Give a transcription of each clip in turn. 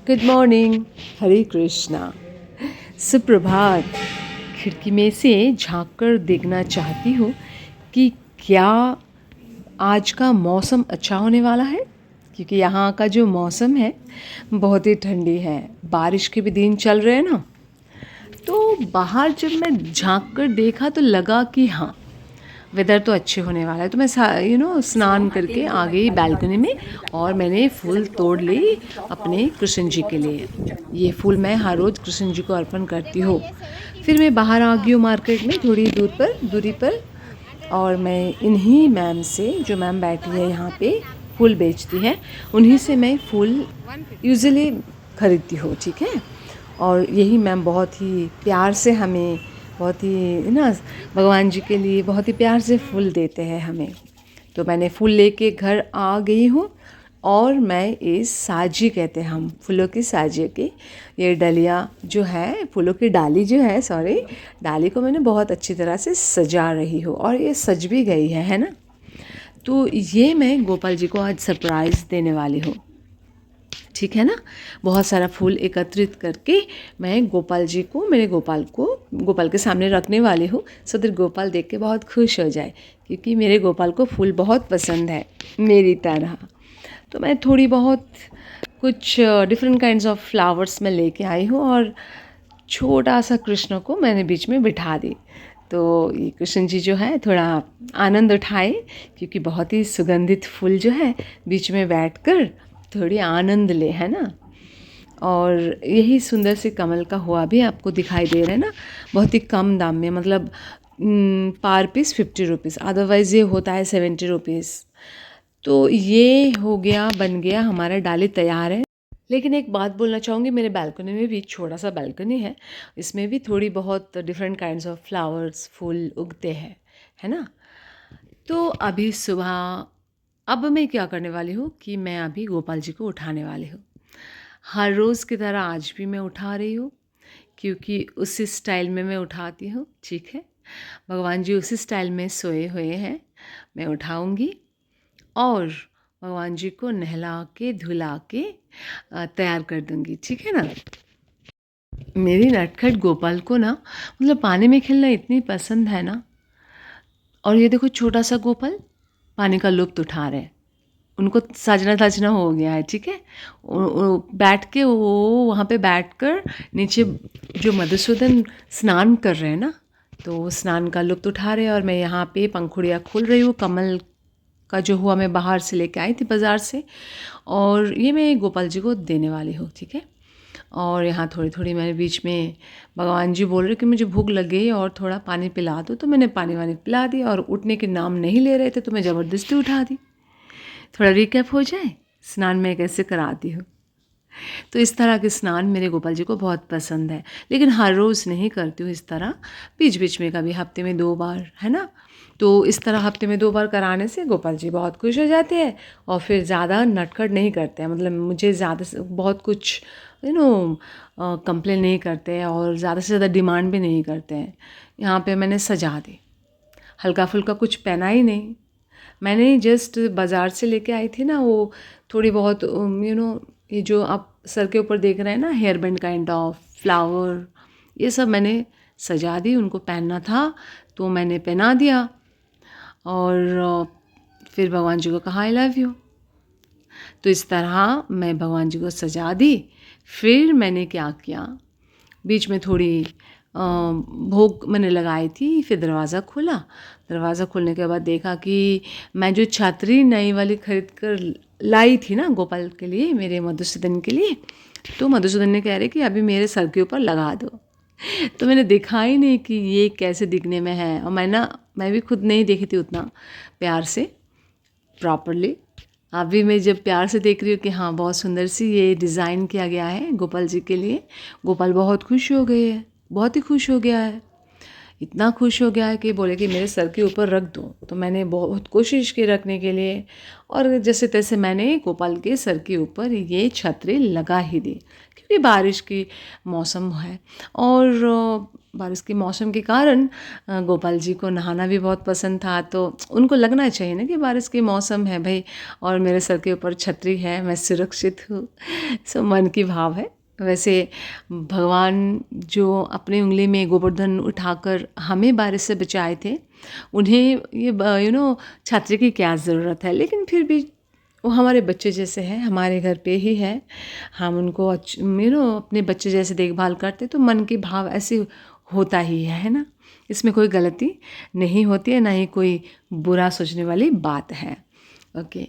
Good morning, हरे कृष्णा, सुप्रभात। खिड़की में से झांक कर देखना चाहती हूँ कि क्या आज का मौसम अच्छा होने वाला है, क्योंकि यहाँ का जो मौसम है बहुत ही ठंडी है। बारिश के भी दिन चल रहे हैं ना, तो बाहर जब मैं झांक कर देखा तो लगा कि हाँ, वेदर तो अच्छे होने वाला है। तो मैं स्नान करके आ गई बालकनी में और मैंने फूल तोड़ ली अपने कृष्ण जी के लिए। ये फूल मैं हर रोज़ कृष्ण जी को अर्पण करती हूँ। फिर मैं बाहर आ गई हूँ मार्केट में थोड़ी दूरी पर, और मैं इन्हीं मैम से, जो मैम बैठी है यहाँ पे फूल बेचती है, उन्हीं से मैं फूल यूजुअली ख़रीदती हूँ। ठीक है। और यही मैम बहुत ही प्यार से हमें, बहुत ही ना, भगवान जी के लिए बहुत ही प्यार से फूल देते हैं हमें। तो मैंने फूल लेके घर आ गई हूँ और मैं इस साजी, कहते हैं हम फूलों की साजी की, ये डलिया जो है, फूलों की डाली जो है, सॉरी, डाली को मैंने बहुत अच्छी तरह से सजा रही हूँ और ये सज भी गई है ना। तो ये मैं गोपाल जी को आज सरप्राइज़ देने वाली हूँ। ठीक है ना। बहुत सारा फूल एकत्रित करके मैं गोपाल जी को, मेरे गोपाल के सामने रखने वाली हूँ, सो दैट गोपाल देख के बहुत खुश हो जाए, क्योंकि मेरे गोपाल को फूल बहुत पसंद है मेरी तरह। तो मैं थोड़ी बहुत कुछ डिफरेंट काइंड्स ऑफ फ्लावर्स में लेके आई हूँ और छोटा सा कृष्ण को मैंने बीच में बिठा दी। तो ये कृष्ण जी जो है थोड़ा आनंद उठाए, क्योंकि बहुत ही सुगंधित फूल जो है बीच में बैठकर थोड़ी आनंद ले, है ना। और यही सुंदर से कमल का हुआ भी आपको दिखाई दे रहा है ना, बहुत ही कम दाम में, मतलब पर पीस 50 रुपीज़, अदरवाइज़ ये होता है 70 रुपीज़। तो ये हो गया, बन गया, हमारा डाली तैयार है। लेकिन एक बात बोलना चाहूँगी, मेरे बालकनी में भी छोटा सा बालकनी है, इसमें भी थोड़ी बहुत डिफरेंट काइंड्स ऑफ फ्लावर्स, फूल उगते हैं, है ना। तो अभी सुबह, अब मैं क्या करने वाली हूँ कि मैं अभी गोपाल जी को उठाने वाली हूँ। हर रोज़ की तरह आज भी मैं उठा रही हूँ, क्योंकि उसी स्टाइल में मैं उठाती हूँ। ठीक है। भगवान जी उसी स्टाइल में सोए हुए हैं, मैं उठाऊँगी और भगवान जी को नहला के धुला के तैयार कर दूँगी। ठीक है ना। मेरी नटखट गोपाल को ना, मतलब पानी में खेलना इतनी पसंद है ना। और ये देखो, छोटा सा गोपाल पानी का लुत्फ़ उठा रहे हैं, उनको सजना हो गया है। ठीक है। बैठ के वो वहाँ पे बैठकर नीचे जो मधुसूदन स्नान कर रहे हैं ना, तो वो स्नान का लुत्फ़ उठा रहे हैं और मैं यहाँ पे पंखुड़ियाँ खोल रही हूँ कमल का जो हुआ, मैं बाहर से लेके आई थी बाज़ार से, और ये मैं गोपाल जी को देने वाली हूँ। ठीक है। और यहाँ थोड़ी थोड़ी मैंने बीच में, भगवान जी बोल रहे कि मुझे भूख लग गई और थोड़ा पानी पिला दो, तो मैंने पानी वानी पिला दिया, और उठने के नाम नहीं ले रहे थे तो मैं ज़बरदस्ती उठा दी। थोड़ा रिकैप हो जाए, स्नान मैं कैसे कराती हूँ। तो इस तरह के स्नान मेरे गोपाल जी को बहुत पसंद है, लेकिन हर रोज़ नहीं करती हूँ इस तरह, बीच बीच में कभी हफ्ते में 2 बार, है ना। तो इस तरह हफ्ते में 2 बार कराने से गोपाल जी बहुत खुश हो जाते हैं और फिर ज़्यादा नटखट नहीं करते हैं, मतलब मुझे ज़्यादा से बहुत कुछ कंप्लेन नहीं करते हैं और ज़्यादा से ज़्यादा डिमांड भी नहीं करते हैं। यहाँ पे मैंने सजा दी, हल्का फुल्का कुछ पहना ही नहीं। मैंने जस्ट बाज़ार से लेके आई थी ना, वो थोड़ी बहुत ये जो आप सर के ऊपर देख रहे हैं ना, hair band kind of flower, ये सब मैंने सजा दी। उनको पहनना था तो मैंने पहना दिया, और फिर भगवान जी को कहा आई लव यू। तो इस तरह मैं भगवान जी को सजा दी। फिर मैंने क्या किया, बीच में थोड़ी भोग मैंने लगाई थी, फिर दरवाज़ा खोला। दरवाज़ा खोलने के बाद देखा कि मैं जो छतरी नई वाली ख़रीद कर लाई थी ना गोपाल के लिए, मेरे मधुसूदन के लिए, तो मधुसूदन ने कह रहे कि अभी मेरे सर के ऊपर लगा दो। तो मैंने देखा ही नहीं कि ये कैसे दिखने में है, और मैं भी खुद नहीं देखी थी उतना प्यार से प्रॉपरली। अभी मैं जब प्यार से देख रही हूँ कि हाँ, बहुत सुंदर सी ये डिज़ाइन किया गया है गोपाल जी के लिए। गोपाल बहुत खुश हो गए हैं, बहुत ही खुश हो गया है। इतना खुश हो गया है कि बोले कि मेरे सर के ऊपर रख दो। तो मैंने बहुत कोशिश की रखने के लिए, और जैसे तैसे मैंने गोपाल के सर के ऊपर ये छतरी लगा ही दी, क्योंकि बारिश की मौसम है। और बारिश के मौसम के कारण गोपाल जी को नहाना भी बहुत पसंद था, तो उनको लगना चाहिए ना कि बारिश के मौसम है भाई, और मेरे सर के ऊपर छतरी है, मैं सुरक्षित हूँ। सो मन की भाव है। वैसे भगवान जो अपनी उंगली में गोवर्धन उठाकर हमें बारिश से बचाए थे, उन्हें ये छतरी की क्या ज़रूरत है। लेकिन फिर भी वो हमारे बच्चे जैसे हैं, हमारे घर पे ही है, हम उनको अपने बच्चे जैसे देखभाल करते, तो मन की भाव ऐसे होता ही है ना। इसमें कोई गलती नहीं होती है, ना ही कोई बुरा सोचने वाली बात है। ओके,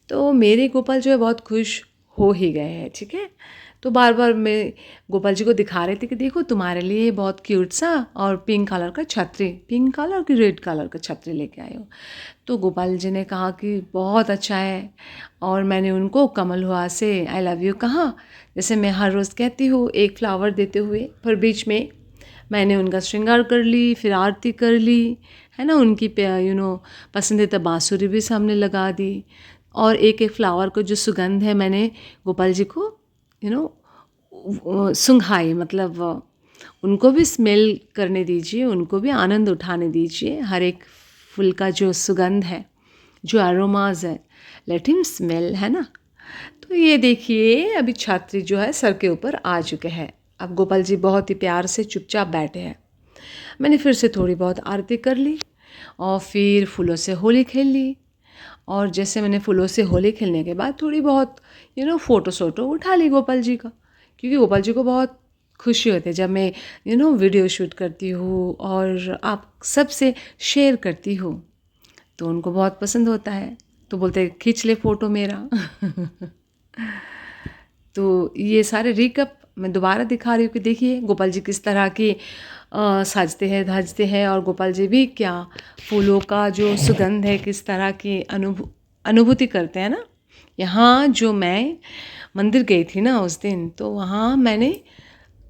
तो मेरे गोपाल जो है बहुत खुश हो ही गए हैं, ठीक है। तो बार बार मैं गोपाल जी को दिखा रही थी कि देखो तुम्हारे लिए बहुत क्यूट सा और पिंक कलर का छतरी, पिंक कलर की रेड कलर का छतरी लेके आई हो। तो गोपाल जी ने कहा कि बहुत अच्छा है, और मैंने उनको कमल हुआ से आई लव यू कहा, जैसे मैं हर रोज़ कहती हूँ एक फ्लावर देते हुए। पर बीच में मैंने उनका श्रृंगार कर ली, फिर आरती कर ली, है ना, उनकी पसंदीदा बांसुरी भी सामने लगा दी, और एक एक फ्लावर को जो सुगंध है मैंने गोपाल जी को सुंघाई, मतलब उनको भी स्मेल करने दीजिए, उनको भी आनंद उठाने दीजिए। हर एक फूल का जो सुगंध है, जो अरोमाज है, लेट हिम स्मेल, है ना। तो ये देखिए अभी छात्री जो है सर के ऊपर आ चुके हैं। अब गोपाल जी बहुत ही प्यार से चुपचाप बैठे हैं। मैंने फिर से थोड़ी बहुत आरती कर ली, और फिर फूलों से होली खेल ली। और जैसे मैंने फूलों से होली खेलने के बाद थोड़ी बहुत फ़ोटो शोटो उठा ली गोपाल जी का, क्योंकि गोपाल जी को बहुत खुशी होती है जब मैं वीडियो शूट करती हूँ और आप सबसे शेयर करती हूँ, तो उनको बहुत पसंद होता है। तो बोलते हैं खींच ले फ़ोटो मेरा। तो ये सारे रिकअप मैं दोबारा दिखा रही हूँ कि देखिए गोपाल जी किस तरह की साजते हैं धाजते हैं, और गोपाल जी भी क्या फूलों का जो सुगंध है किस तरह की अनुभूति करते हैं ना। यहाँ जो मैं मंदिर गई थी ना उस दिन, तो वहाँ मैंने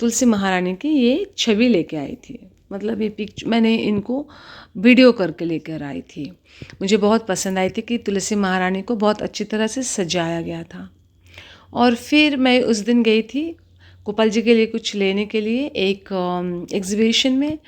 तुलसी महारानी की ये छवि लेके आई थी, मतलब ये पिक्चर मैंने इनको वीडियो करके लेकर आई थी। मुझे बहुत पसंद आई थी कि तुलसी महारानी को बहुत अच्छी तरह से सजाया गया था। और फिर मैं उस दिन गई थी गोपाल जी के लिए कुछ लेने के लिए एक एग्ज़िबिशन में,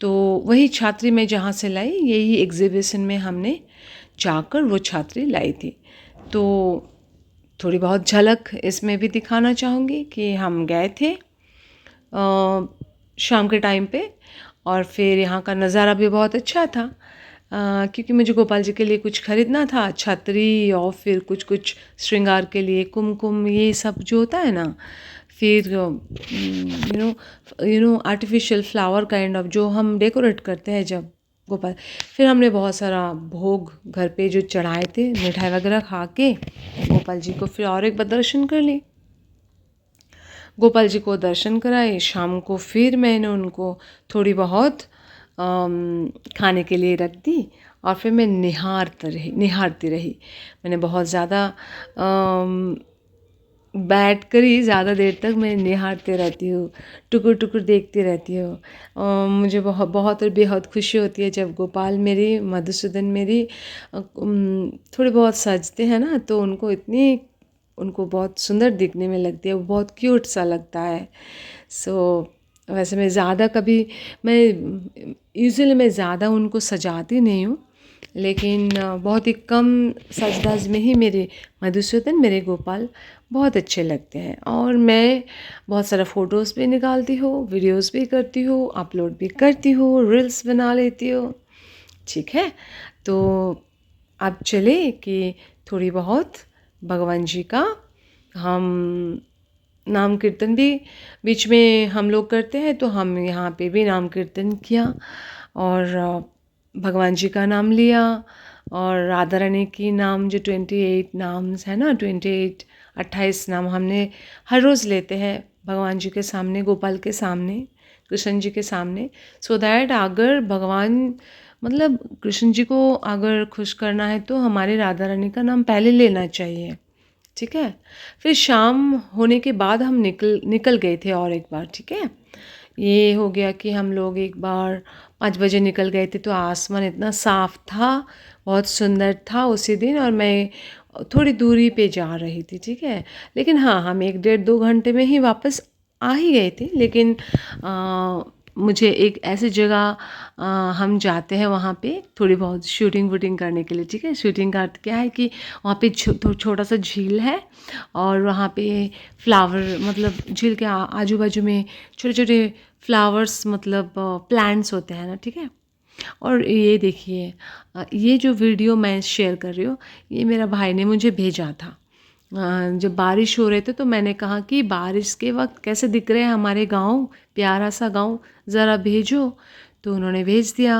तो वही छात्री मैं जहाँ से लाई, यही एग्ज़िबिशन में हमने जाकर वो छात्री लाई थी। तो थोड़ी बहुत झलक इसमें भी दिखाना चाहूँगी कि हम गए थे शाम के टाइम पे, और फिर यहाँ का नज़ारा भी बहुत अच्छा था, क्योंकि मुझे गोपाल जी के लिए कुछ ख़रीदना था, छतरी और फिर कुछ कुछ श्रृंगार के लिए कुमकुम, ये सब जो होता है ना, फिर आर्टिफिशियल फ्लावर काइंड ऑफ जो हम डेकोरेट करते हैं जब गोपाल। फिर हमने बहुत सारा भोग घर पे जो चढ़ाए थे, मिठाई वगैरह खा के गोपाल जी को फिर और एक बार दर्शन कर ली। गोपाल जी को दर्शन कराए, शाम को फिर मैंने उनको थोड़ी बहुत खाने के लिए रख दी, और फिर मैं निहारती रही। मैंने बहुत ज़्यादा बैठ कर ही ज़्यादा देर तक मैं निहारते रहती हूँ, टुकुर टुकुर देखती रहती हूँ। मुझे बहुत और बेहद खुशी होती है जब गोपाल मेरी, मधुसूदन मेरी थोड़े बहुत सजते हैं ना, तो उनको बहुत सुंदर दिखने में लगती है, वो बहुत क्यूट सा लगता है। वैसे मैं ज़्यादा मैं यूजुअली मैं ज़्यादा उनको सजाती नहीं हूँ, लेकिन बहुत ही कम सज-धज में ही मेरे मधुसूदन, मेरे गोपाल बहुत अच्छे लगते हैं। और मैं बहुत सारा फ़ोटोज़ भी निकालती हूँ, वीडियोज़ भी करती हूँ, अपलोड भी करती हूँ, रील्स बना लेती हूँ, ठीक है। तो अब चले कि थोड़ी बहुत भगवान जी का हम नाम कीर्तन भी बीच में हम लोग करते हैं, तो हम यहाँ पे भी नाम कीर्तन किया, और भगवान जी का नाम लिया, और राधा रानी की नाम जो 28 नाम्स है ना, 28 नाम हमने हर रोज़ लेते हैं भगवान जी के सामने, गोपाल के सामने, कृष्ण जी के सामने, सो दैट अगर भगवान मतलब कृष्ण जी को अगर खुश करना है तो हमारे राधा रानी का नाम पहले लेना चाहिए, ठीक है। फिर शाम होने के बाद हम निकल गए थे और एक बार, ठीक है। ये हो गया कि हम लोग एक बार 5 बजे निकल गए थे तो आसमान इतना साफ़ था, बहुत सुंदर था उसी दिन, और मैं थोड़ी दूरी पे जा रही थी, ठीक है। लेकिन हाँ, हम 1 डेढ़ 2 घंटे में ही वापस आ ही गए थे। लेकिन मुझे एक ऐसी जगह हम जाते हैं वहाँ पे थोड़ी बहुत शूटिंग वूटिंग करने के लिए, ठीक है। शूटिंग का अर्थ क्या है कि वहाँ पे छोटा सा झील है, और वहाँ पे फ्लावर, मतलब झील के आजू बाजू में छोटे छोटे फ्लावर्स, मतलब प्लांट्स होते हैं ना, ठीक है। और ये देखिए, ये जो वीडियो मैं शेयर कर रही हूँ, ये मेरा भाई ने मुझे भेजा था। जब बारिश हो रहे थे तो मैंने कहा कि बारिश के वक्त कैसे दिख रहे हैं हमारे गांव, प्यारा सा गांव, ज़रा भेजो। तो उन्होंने भेज दिया,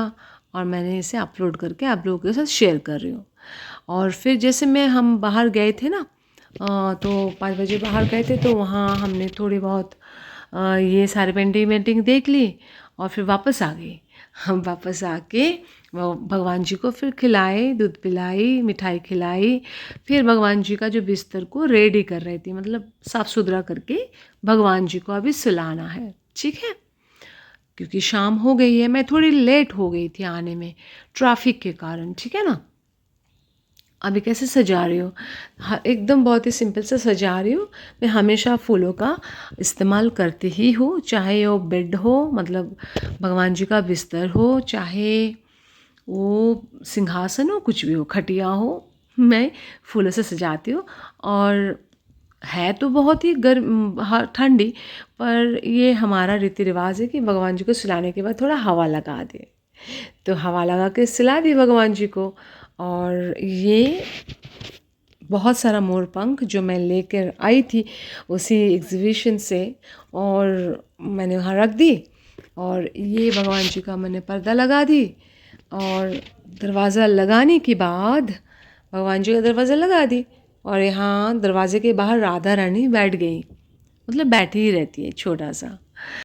और मैंने इसे अपलोड करके आप लोगों के साथ शेयर कर रही हूँ। और फिर जैसे हम बाहर गए थे ना, तो 5 बजे बाहर गए थे, तो वहाँ हमने थोड़ी बहुत ये सारे पेंटिंग वेंटिंग देख ली, और फिर वापस आ गई। हम वापस आके वो भगवान जी को फिर खिलाए, दूध पिलाई, मिठाई खिलाई। फिर भगवान जी का जो बिस्तर को रेडी कर रही थी, मतलब साफ़ सुथरा करके भगवान जी को अभी सुलाना है, ठीक है। क्योंकि शाम हो गई है, मैं थोड़ी लेट हो गई थी आने में ट्रैफिक के कारण, ठीक है ना। अभी कैसे सजा रही हूँ, हाँ, एकदम बहुत ही सिंपल से सजा रही हूँ। मैं हमेशा फूलों का इस्तेमाल करती ही हूँ, चाहे वो बेड हो, मतलब भगवान जी का बिस्तर हो, चाहे वो सिंहासन हो, कुछ भी हो, खटिया हो, मैं फूलों से सजाती हूँ। और है तो बहुत ही ठंडी, पर ये हमारा रीति रिवाज है कि भगवान जी को सुलाने के बाद थोड़ा हवा लगा दे। तो हवा लगा के सिला दी भगवान जी को। और ये बहुत सारा मोर पंख जो मैं लेकर आई थी उसी एग्जीबिशन से, और मैंने वहाँ रख दी। और ये भगवान जी का मैंने पर्दा लगा दी, और दरवाज़ा लगाने के बाद भगवान जी का दरवाज़ा लगा दी, और यहाँ दरवाजे के बाहर राधा रानी बैठ गई, मतलब बैठी ही रहती है छोटा सा।